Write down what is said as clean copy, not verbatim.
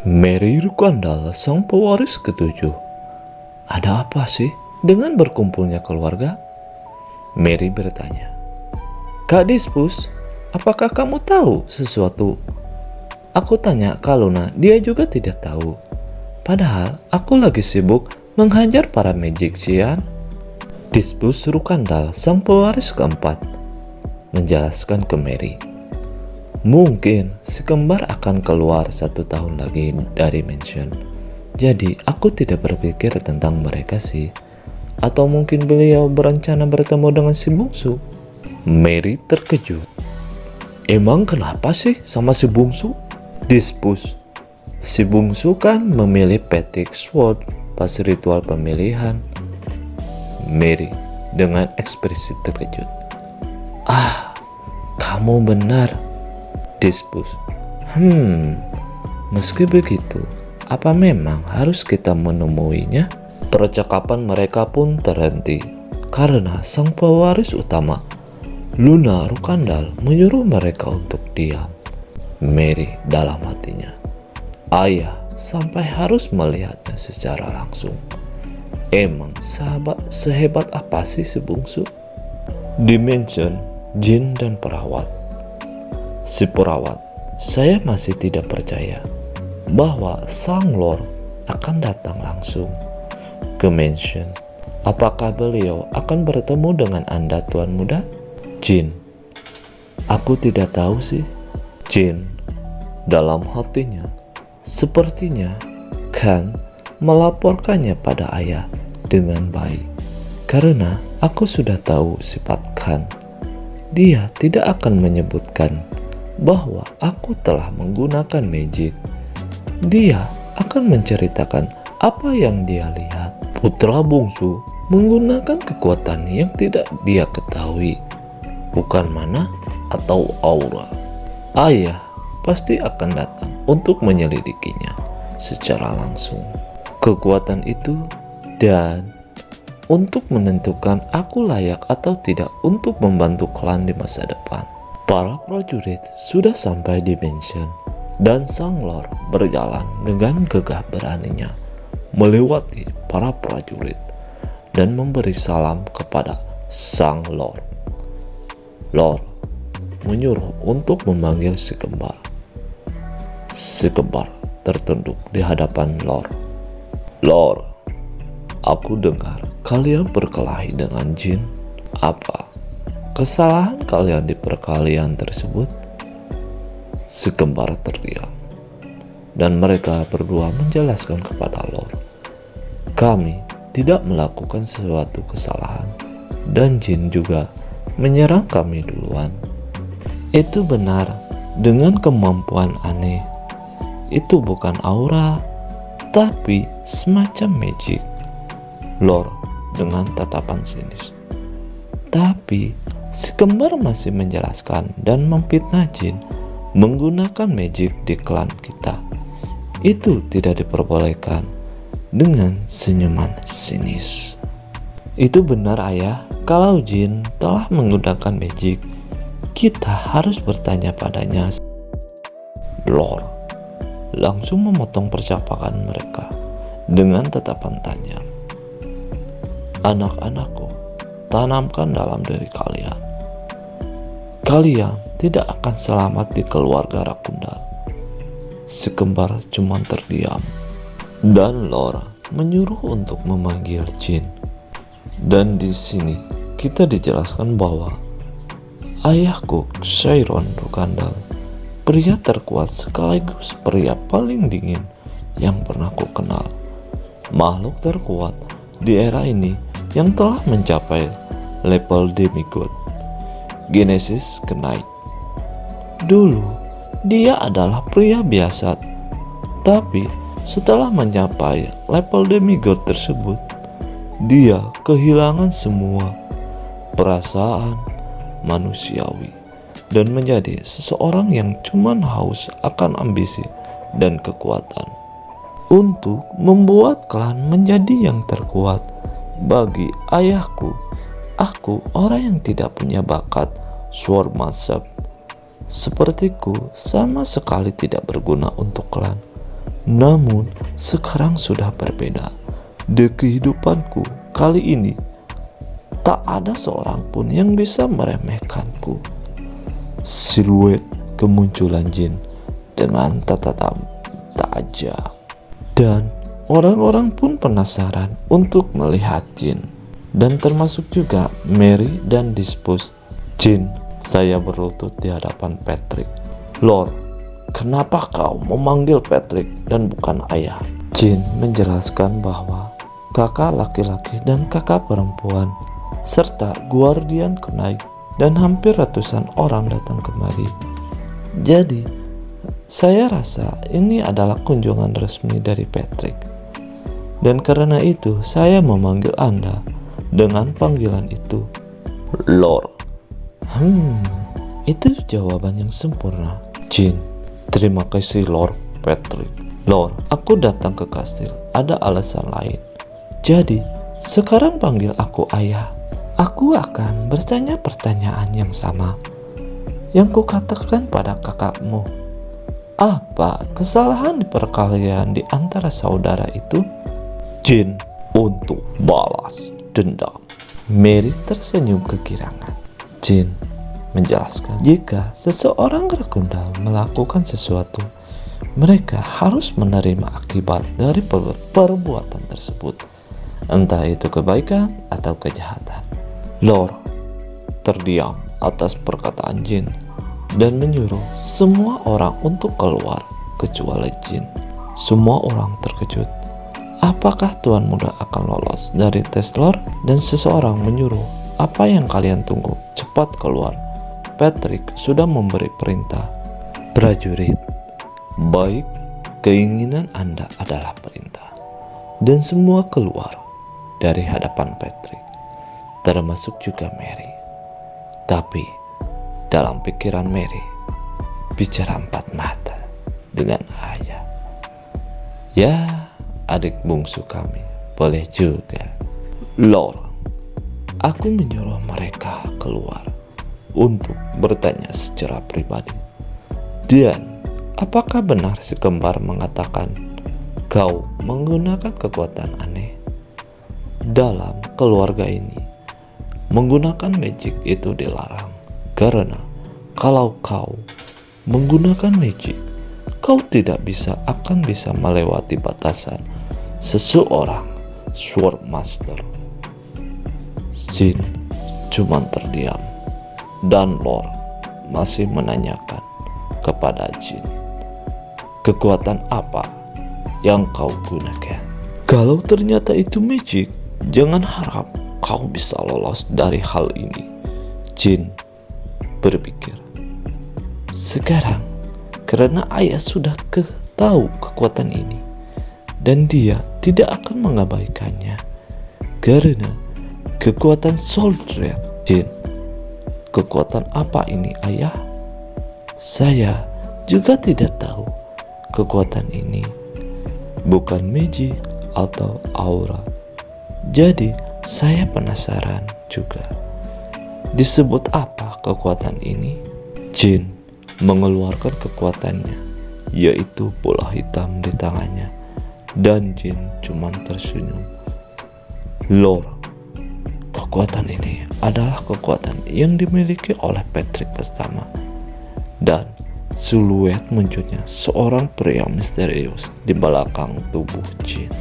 Mary Rukandal, sang pewaris ketujuh. Ada apa sih dengan berkumpulnya keluarga? Mary bertanya. Kak Dispus, apakah kamu tahu sesuatu? Aku tanya Kak Luna, dia juga tidak tahu. Padahal aku lagi sibuk menghajar para magician. Dispus Rukandal, sang pewaris keempat, menjelaskan ke Mary. Mungkin si kembar akan keluar 1 tahun lagi dari mansion. Jadi aku tidak berpikir tentang mereka sih. Atau mungkin beliau berencana bertemu dengan si bungsu. Mary terkejut. Emang kenapa sih sama si bungsu? Dispus. Si bungsu kan memilih Patrick Sword pas ritual pemilihan. Mary dengan ekspresi terkejut. Ah, kamu benar. Dispus. Meski begitu, apa memang harus kita menemuinya? Percakapan mereka pun terhenti karena sang pewaris utama, Luna Rukandal, menyuruh mereka untuk diam. Mary dalam hatinya, ayah sampai harus melihatnya secara langsung. Emang sehebat apa sih si bungsu? Dimension, jin dan perawat. Si perawat, saya masih tidak percaya bahwa sang Lord akan datang langsung ke mansion. Apakah beliau akan bertemu dengan Anda, Tuan Muda? Jin, aku tidak tahu sih. Jin, dalam hatinya, sepertinya Khan melaporkannya pada ayah dengan baik. Karena aku sudah tahu sifat Khan. Dia tidak akan menyebutkan bahwa aku telah menggunakan magic. Dia akan menceritakan apa yang dia lihat. Putra bungsu menggunakan kekuatan yang tidak dia ketahui, bukan mana atau aura. Ayah pasti akan datang untuk menyelidikinya secara langsung. Kekuatan itu dan untuk menentukan aku layak atau tidak untuk membantu klan di masa depan. Para prajurit sudah sampai di mansion dan sang Lord berjalan dengan gegah beraninya melewati para prajurit dan memberi salam kepada sang Lord. Lord menyuruh untuk memanggil si kembar. Si kembar tertunduk di hadapan Lord. Lord, aku dengar kalian berkelahi dengan jin. Apa kesalahan kalian di perkelahian tersebut? Si kembar terdiam dan mereka berdua menjelaskan kepada Lord, kami tidak melakukan sesuatu kesalahan dan jin juga menyerang kami duluan. Itu benar, dengan kemampuan aneh. Itu bukan aura, tapi semacam magic. Lord dengan tatapan sinis. Tapi si kembar masih menjelaskan dan memfitnah jin menggunakan magic di klan kita. Itu tidak diperbolehkan, dengan senyuman sinis. Itu benar ayah, kalau jin telah menggunakan magic, kita harus bertanya padanya. Lord langsung memotong percakapan mereka dengan tatapan tajam. Anak-anakku, tanamkan dalam diri kalian. Kalian tidak akan selamat di keluarga Rakundal. Si kembar cuma terdiam dan Lord menyuruh untuk memanggil jin. Dan di sini kita dijelaskan bahwa ayahku Chiron Rukandal, pria terkuat sekaligus pria paling dingin yang pernah ku kenal. Makhluk terkuat di era ini yang telah mencapai level demigod. Genesis Knight. Dulu dia adalah pria biasa, tapi setelah mencapai level demigod tersebut, dia kehilangan semua perasaan manusiawi dan menjadi seseorang yang cuman haus akan ambisi dan kekuatan untuk membuat klan menjadi yang terkuat. Bagi ayahku, aku orang yang tidak punya bakat swordmanship. Sepertiku sama sekali tidak berguna untuk klan. Namun sekarang sudah berbeda. Di kehidupanku kali ini tak ada seorang pun yang bisa meremehkanku. Siluet kemunculan jin dengan tatap tajam, dan orang-orang pun penasaran untuk melihat jin, dan termasuk juga Mary dan Dispus. Jin, saya berlutut di hadapan Patrick. Lord, kenapa kau memanggil Patrick dan bukan ayah? Jin menjelaskan bahwa kakak laki-laki dan kakak perempuan serta guardian kenaik dan hampir ratusan orang datang kemari. Jadi, saya rasa ini adalah kunjungan resmi dari Patrick. Dan karena itu, saya memanggil Anda dengan panggilan itu, Lord. Itu jawaban yang sempurna. Jin, terima kasih Lord Patrick. Lord, aku datang ke kastil ada alasan lain. Jadi, sekarang panggil aku ayah. Aku akan bertanya pertanyaan yang sama yang kukatakan pada kakakmu. Apa kesalahan di perkelahian di antara saudara itu? Jin, untuk balas dendam. Mary tersenyum kegirangan. Jin menjelaskan, jika seseorang Rakundal melakukan sesuatu, mereka harus menerima akibat dari perbuatan tersebut, entah itu kebaikan atau kejahatan. Lord terdiam atas perkataan Jin dan menyuruh semua orang untuk keluar kecuali Jin. Semua orang terkejut. Apakah Tuan Muda akan lolos dari tes Lord? Dan seseorang menyuruh, apa yang kalian tunggu? Cepat keluar. Patrick sudah memberi perintah. Prajurit, baik, keinginan Anda adalah perintah. Dan semua keluar dari hadapan Patrick, termasuk juga Mary. Tapi dalam pikiran Mary, bicara empat mata dengan ayah. Ya, adik bungsu kami, boleh juga. Lord, aku menyuruh mereka keluar untuk bertanya secara pribadi. Dan apakah benar si kembar mengatakan kau menggunakan kekuatan aneh? Dalam keluarga ini, menggunakan magic itu dilarang. Karena kalau kau menggunakan magic, kau tidak akan bisa melewati batasan seseorang sword master. Jin cuma terdiam, dan Lord masih menanyakan kepada Jin, kekuatan apa yang kau gunakan? Kalau ternyata itu magic, jangan harap kau bisa lolos dari hal ini. Jin berpikir, sekarang karena ayah sudah tahu kekuatan ini, dan dia tidak akan mengabaikannya. Karena kekuatan Soul Red. Jin, kekuatan apa ini ayah? Saya juga tidak tahu. Kekuatan ini bukan magic atau aura. Jadi saya penasaran juga. Disebut apa kekuatan ini? Jin mengeluarkan kekuatannya, yaitu bola hitam di tangannya, dan Jin cuma tersenyum. Lord, kekuatan ini adalah kekuatan yang dimiliki oleh Patrick pertama. Dan siluet munculnya seorang pria misterius di belakang tubuh Jin.